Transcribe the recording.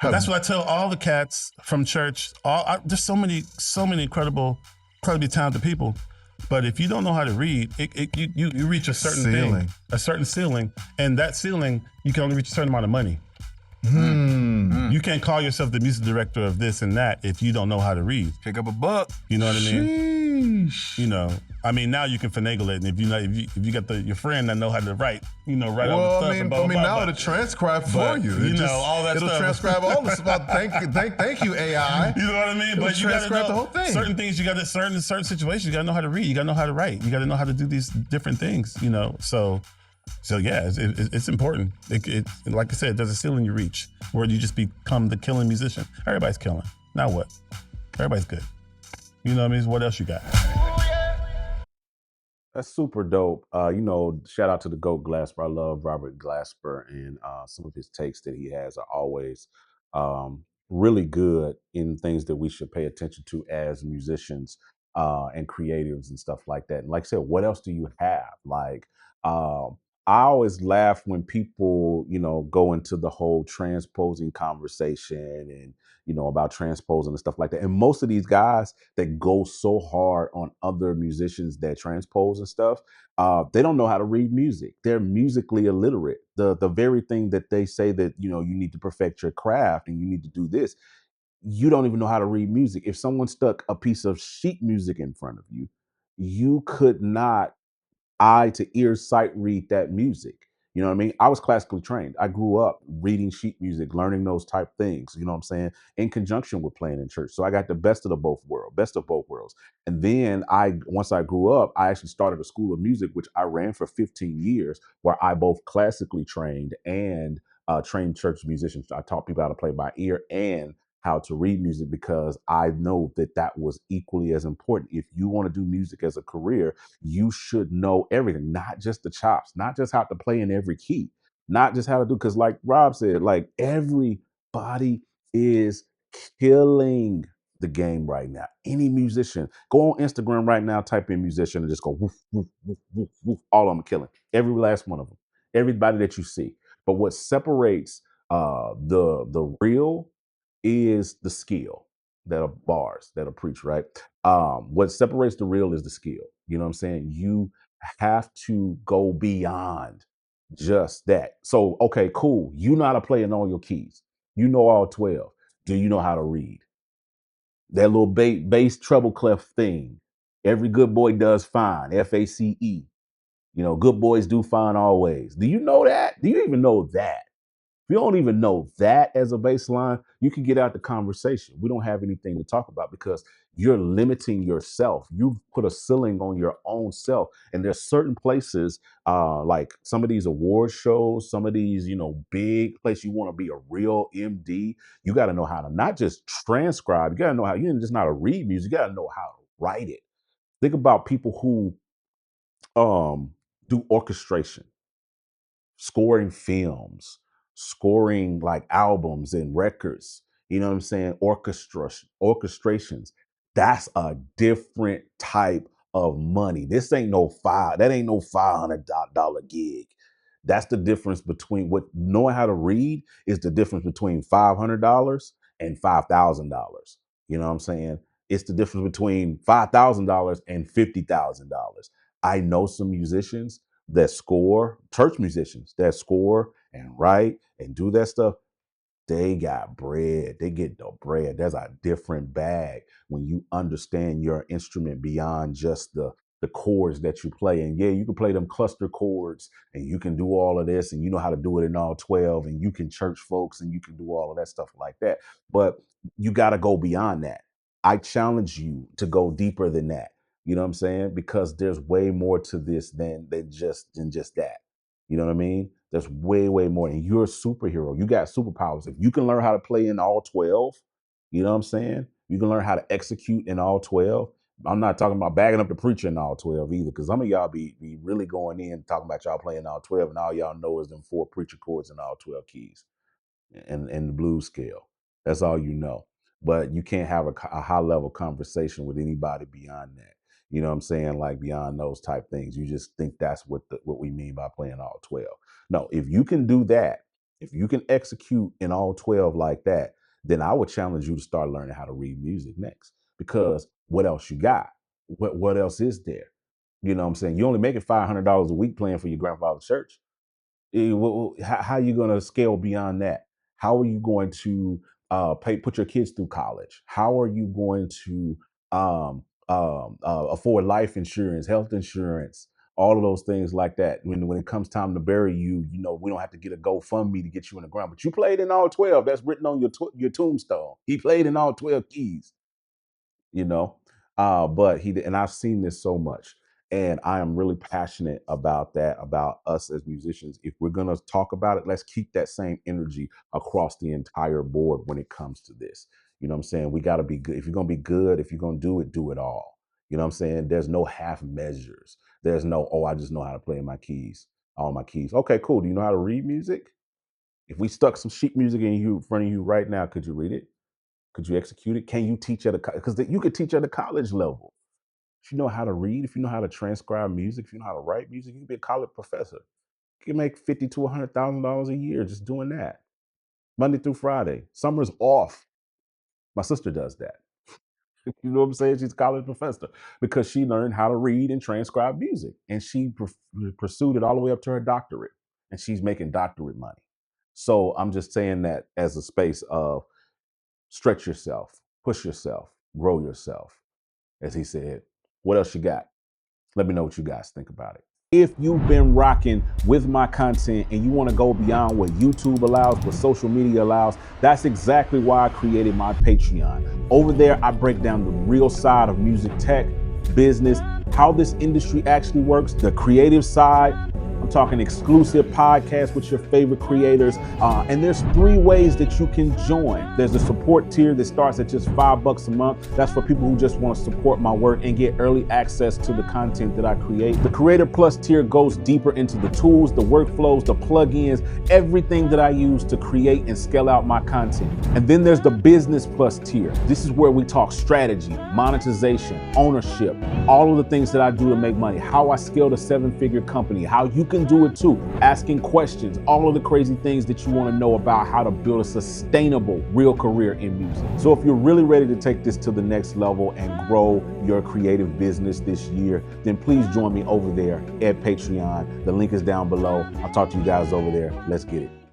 But that's what I tell all the cats from church. There's so many incredibly talented people. But if you don't know how to read, you reach a certain thing, a certain ceiling, and that ceiling you can only reach a certain amount of money. You can't call yourself the music director of this and that if you don't know how to read. Pick up a book. You know what I mean? Sheesh. You know, I mean, now you can finagle it, and if you got your friend that know how to write, write all the Well, stuff. I mean, now it'll transcribe for you. All that it'll stuff. transcribe all the stuff. Thank you, AI. You know what I mean? It'll But you got to know transcribe the whole thing. certain things. You got to certain situations. You got to know how to read. You got to know how to write. You got to know how to do these different things. You know, so yeah, it's important. It like I said, there's a ceiling you reach where you just become the killing musician. Everybody's killing. Now what? Everybody's good. You know what I mean? What else you got? That's super dope. Shout out to the GOAT Glasper. I love Robert Glasper, and some of his takes that he has are always really good in things that we should pay attention to as musicians and creatives and stuff like that. And like I said, what else do you have? Like, I always laugh when people, go into the whole transposing conversation and, about transposing and stuff like that. And most of these guys that go so hard on other musicians that transpose and stuff, they don't know how to read music. They're musically illiterate. The very thing that they say that, you need to perfect your craft and you need to do this, you don't even know how to read music. If someone stuck a piece of sheet music in front of you, you could not eye to ear sight read that music. You know what I mean? I was classically trained. I grew up reading sheet music, learning those type things, you know what I'm saying, in conjunction with playing in church. So I got the best of both worlds. And then once I grew up, I actually started a school of music, which I ran for 15 years, where I both classically trained and trained church musicians. I taught people how to play by ear and how to read music, because I know that was equally as important. If you want to do music as a career, you should know everything, not just the chops, not just how to play in every key, not just how to do, because like Rob said, like everybody is killing the game right now. Any musician, go on Instagram right now, type in musician and just go woof, woof, woof, woof, woof. All of them killing. Every last one of them. Everybody that you see. But what separates the real is the skill that are bars that are preached, right? What separates the real is the skill. You know what I'm saying? You have to go beyond just that. So, okay, cool. You know how to play in all your keys. You know all 12. Do you know how to read? That little bass treble clef thing. Every good boy does fine. FACE. Good boys do fine always. Do you know that? Do you even know that? If you don't even know that as a baseline, you can get out the conversation. We don't have anything to talk about because you're limiting yourself. You've put a ceiling on your own self. And there's certain places, like some of these award shows, some of these, big places you want to be a real MD. You got to know how to not just transcribe. You got to know how, you just know how to read music. You got to know how to write it. Think about people who do orchestration, scoring films, scoring like albums and records, you know what I'm saying? Orchestrations. That's a different type of money. That ain't no $500 gig. That's the difference between what knowing how to read is the difference between $500 and $5,000. You know what I'm saying? It's the difference between $5,000 and $50,000. I know some musicians that score, church musicians that score and write and do that stuff. They got bread. They get the bread. There's a different bag when you understand your instrument beyond just the chords that you play. And yeah, you can play them cluster chords and you can do all of this and you know how to do it in all 12 and you can church folks and you can do all of that stuff like that. But you got to go beyond that. I challenge you to go deeper than that. You know what I'm saying? Because there's way more to this than just that. You know what I mean? There's way, way more. And you're a superhero. You got superpowers. If you can learn how to play in all 12, you know what I'm saying? You can learn how to execute in all 12. I'm not talking about bagging up the preacher in all 12 either, because some of y'all be really going in talking about y'all playing all 12, and all y'all know is them 4 preacher chords in all 12 keys and the blues scale. That's all you know. But you can't have a high level conversation with anybody beyond that. You know what I'm saying? Like beyond those type things. You just think that's what we mean by playing all 12. No, if you can do that If you can execute in all 12 like that, then I would challenge you to start learning how to read music next. Because what else you got? What else is there? You know what I'm saying? You only making $500 a week playing for your grandfather's church. How are you going to scale beyond that? How are you going to put your kids through college? How are you going to afford life insurance, health insurance, all of those things like that? When it comes time to bury you, you know, we don't have to get a GoFundMe to get you in the ground, but you played in all 12. That's written on your tombstone. He played in all 12 keys, you know. But he did, and I've seen this so much, and I am really passionate about that, about us as musicians. If we're gonna talk about it, let's keep that same energy across the entire board when it comes to this. You know what I'm saying? We gotta be good. If you're gonna be good, if you're gonna do it all. You know what I'm saying? There's no half measures. There's no, oh, I just know how to play my keys, all my keys. Okay, cool. Do you know how to read music? If we stuck some sheet music in front of you right now, could you read it? Could you execute it? Can you teach at a because you could teach at a college level. If you know how to read, if you know how to transcribe music, if you know how to write music, you can be a college professor. You can make $50,000 to $100,000 a year just doing that, Monday through Friday. Summer's off. My sister does that. You know what I'm saying? She's a college professor because she learned how to read and transcribe music, and she pursued it all the way up to her doctorate, and she's making doctorate money. So I'm just saying that as a space of stretch yourself, push yourself, grow yourself. As he said, what else you got? Let me know what you guys think about it. If you've been rocking with my content and you want to go beyond what YouTube allows, what social media allows, that's exactly why I created my Patreon. Over there, I break down the real side of music tech, business, how this industry actually works, the creative side. I'm talking exclusive podcasts with your favorite creators. And there's 3 ways that you can join. There's a support tier that starts at just $5 a month. That's for people who just want to support my work and get early access to the content that I create. The Creator Plus tier goes deeper into the tools, the workflows, the plugins, everything that I use to create and scale out my content. And then there's the Business Plus tier. This is where we talk strategy, monetization, ownership, all of the things that I do to make money, how I scaled a 7-figure company, how you can do it too, asking questions, all of the crazy things that you want to know about how to build a sustainable, real career in music. So if you're really ready to take this to the next level and grow your creative business this year, then please join me over there at Patreon. The link is down below. I'll talk to you guys over there. Let's get it.